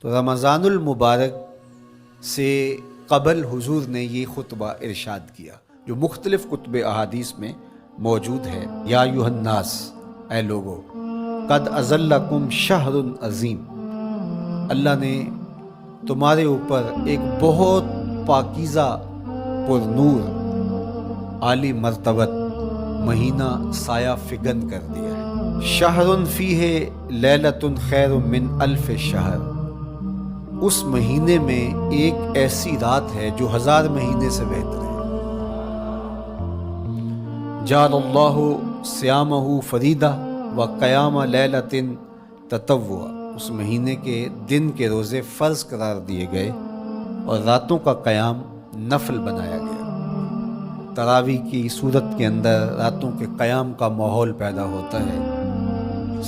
تو رمضان المبارک سے قبل حضور نے یہ خطبہ ارشاد کیا جو مختلف کتب احادیث میں موجود ہے۔ یا ایھا الناس، اے لوگو، قد اظلکم شہر عظیم، اللہ نے تمہارے اوپر ایک بہت پاکیزہ پر نور عالی مرتبت مہینہ سایہ فگن کر دیا ہے۔ شہر فیہ لیلۃ خیر من الف شہر، اس مہینے میں ایک ایسی رات ہے جو 1000 مہینے سے بہتر ہے۔ جعل اللہ صیامہ فریدہ و قیام لیلۃ تطوع، اس مہینے کے دن کے روزے فرض قرار دیے گئے اور راتوں کا قیام نفل بنایا گیا۔ تراویح کی صورت کے اندر راتوں کے قیام کا ماحول پیدا ہوتا ہے،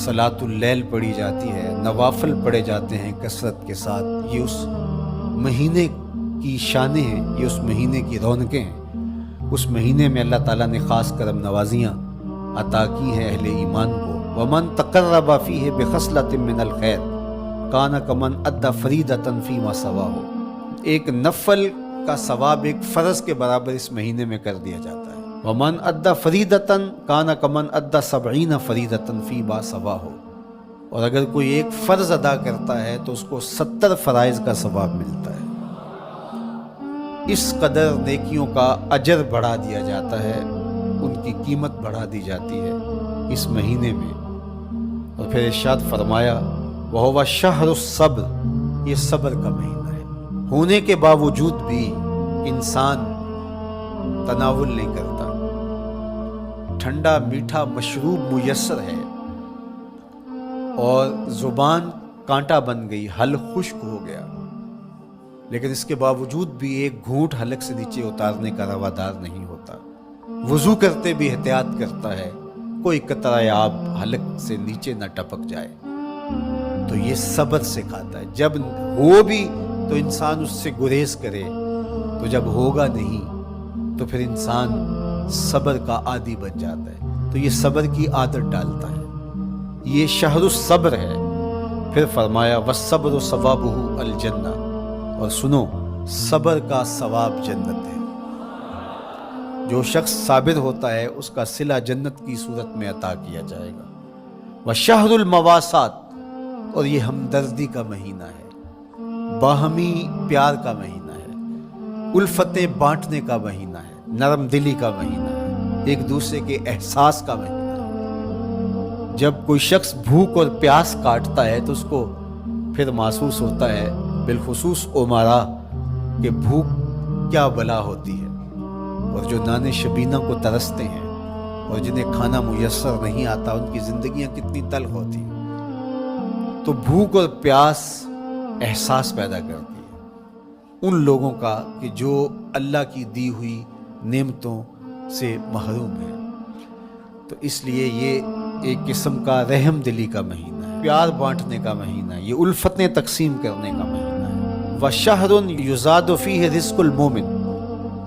صلاۃ اللیل پڑھی جاتی ہے، نوافل پڑھے جاتے ہیں کثرت کے ساتھ۔ یہ اس مہینے کی شانیں ہیں، یہ اس مہینے کی رونقیں ہیں۔ اس مہینے میں اللہ تعالیٰ نے خاص کرم نوازیاں عطا کی ہیں اہل ایمان کو۔ ومن تقرب فیہ بخصلۃ من الخیر کان کمن ادی فریضۃ فیما سواہ، ایک نفل کا ثواب ایک فرض کے برابر اس مہینے میں کر دیا جاتا ہے۔ ومن ادی فریضۃ کان کمن ادی 70 فریضۃ فیما سواہ، اور اگر کوئی ایک فرض ادا کرتا ہے تو اس کو 70 فرائض کا ثواب ملتا ہے۔ اس قدر نیکیوں کا اجر بڑھا دیا جاتا ہے، ان کی قیمت بڑھا دی جاتی ہے اس مہینے میں۔ اور پھر ارشاد فرمایا وَهُوَ شَهْرُ الصَّبْرِ، یہ صبر کا مہینہ ہے۔ ہونے کے باوجود بھی انسان تناول نہیں کرتا، ٹھنڈا میٹھا مشروب میسر ہے اور زبان کانٹا بن گئی، حلق خشک ہو گیا، لیکن اس کے باوجود بھی ایک گھونٹ حلق سے نیچے اتارنے کا روادار نہیں ہوتا۔ وضو کرتے بھی احتیاط کرتا ہے کوئی قطرہ آب حلق سے نیچے نہ ٹپک جائے۔ تو یہ صبر سکھاتا ہے، جب ہو بھی تو انسان اس سے گریز کرے، تو جب ہوگا نہیں تو پھر انسان صبر کا عادی بن جاتا ہے، تو یہ صبر کی عادت ڈالتا ہے۔ یہ شہر الصبر ہے۔ پھر فرمایا والصبر ثوابہ الجنہ، اور سنو صبر کا ثواب جنت ہے۔ جو شخص صابر ہوتا ہے اس کا صلہ جنت کی صورت میں عطا کیا جائے گا۔ وشہر المواسات، اور یہ ہمدردی کا مہینہ ہے، باہمی پیار کا مہینہ ہے، الفتیں بانٹنے کا مہینہ ہے، نرم دلی کا مہینہ ہے، ایک دوسرے کے احساس کا مہینہ ہے۔ جب کوئی شخص بھوک اور پیاس کاٹتا ہے تو اس کو پھر محسوس ہوتا ہے، بالخصوص امراء، کہ بھوک کیا بلا ہوتی ہے، اور جو نان شبینہ کو ترستے ہیں اور جنہیں کھانا میسر نہیں آتا ان کی زندگیاں کتنی تلخ ہوتی ہیں۔ تو بھوک اور پیاس احساس پیدا کرتی ہے ان لوگوں کا کہ جو اللہ کی دی ہوئی نعمتوں سے محروم ہیں۔ تو اس لیے یہ ایک قسم کا رحم دلی کا مہینہ ہے، پیار بانٹنے کا مہینہ ہے، یہ الفتیں تقسیم کرنے کا مہینہ ہے۔ وَشَهْرٌ يُزَادُ فِيهِ رِزْقُ الْمُؤْمِنِ،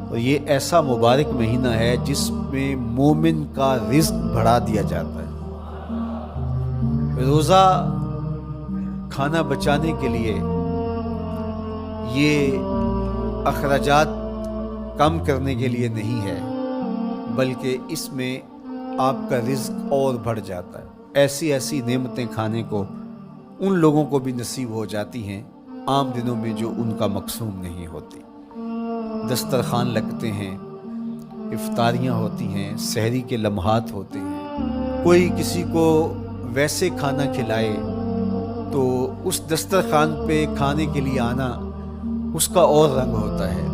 اور یہ ایسا مبارک مہینہ ہے جس میں مومن کا رزق بڑھا دیا جاتا ہے۔ روزہ کھانا بچانے کے لیے، یہ اخراجات کم کرنے کے لیے نہیں ہے، بلکہ اس میں آپ کا رزق اور بڑھ جاتا ہے۔ ایسی ایسی نعمتیں کھانے کو ان لوگوں کو بھی نصیب ہو جاتی ہیں عام دنوں میں جو ان کا مقسوم نہیں ہوتی۔ دسترخوان لگتے ہیں، افطاریاں ہوتی ہیں، سحری کے لمحات ہوتے ہیں، کوئی کسی کو ویسے کھانا کھلائے تو اس دسترخوان پہ کھانے کے لیے آنا اس کا اور رنگ ہوتا ہے۔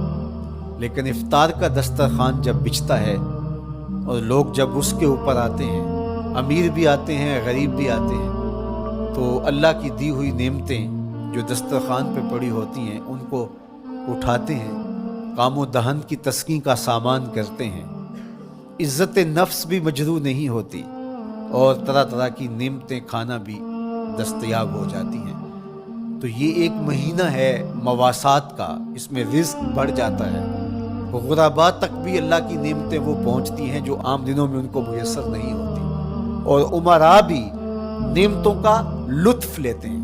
لیکن افطار کا دسترخوان جب بچھتا ہے اور لوگ جب اس کے اوپر آتے ہیں، امیر بھی آتے ہیں، غریب بھی آتے ہیں، تو اللہ کی دی ہوئی نعمتیں جو دسترخوان پہ پڑی ہوتی ہیں ان کو اٹھاتے ہیں، کام و دہن کی تسکین کا سامان کرتے ہیں، عزت نفس بھی مجروح نہیں ہوتی اور طرح طرح کی نعمتیں کھانا بھی دستیاب ہو جاتی ہیں۔ تو یہ ایک مہینہ ہے مواسات کا، اس میں رزق بڑھ جاتا ہے، غرباء تک بھی اللہ کی نعمتیں وہ پہنچتی ہیں جو عام دنوں میں ان کو میسر نہیں ہوتی، اور امراء بھی نعمتوں کا لطف لیتے ہیں۔